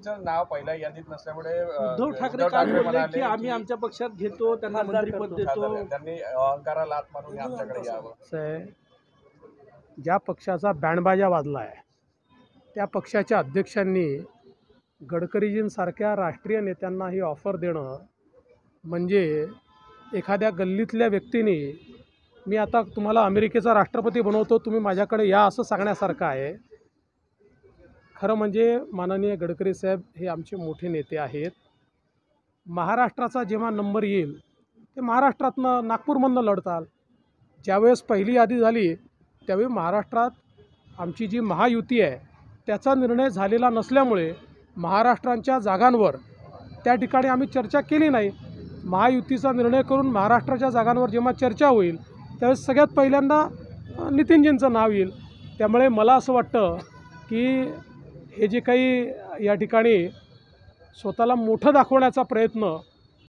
गडकरींचं नाव पहिल्या यादीत नसल्यामुळे उद्धव ठाकरे काल बोलले की आम्ही आमच्या पक्षात घेतो, त्यांना मंत्रिपद देतो. त्यांनी अहंकाराला हात मारून आमच्याकडे यावं. ज्या पक्षाचा बँडबाजा वाजला आहे त्या पक्षाच्या अध्यक्षांनी गडकरीजींसारख्या राष्ट्रीय नेत्यांना ही ऑफर देणं म्हणजे एखाद्या गल्लीतल्या व्यक्तीने मी आता तुम्हाला अमेरिकेचा राष्ट्रपती बनवतो, तुम्ही माझ्याकडे या असं सांगण्यासारखं आहे. खरं म्हणजे माननीय गडकरी साहेब हे आमचे मोठे नेते आहेत. महाराष्ट्राचा जेव्हा नंबर येईल ते महाराष्ट्रातनं नागपूरमधनं लढताल. ज्यावेळेस पहिली यादी झाली त्यावेळी महाराष्ट्रात आमची जी महायुती आहे त्याचा निर्णय झालेला नसल्यामुळे महाराष्ट्राच्या जागांवर त्या ठिकाणी आम्ही चर्चा केली नाही. महायुतीचा निर्णय करून महाराष्ट्राच्या जागांवर जेव्हा चर्चा होईल त्यावेळेस सगळ्यात पहिल्यांदा नितीनजींचं नाव येईल. त्यामुळे मला असं वाटतं की हे जे काही या ठिकाणी स्वतःला मोठं दाखवण्याचा प्रयत्न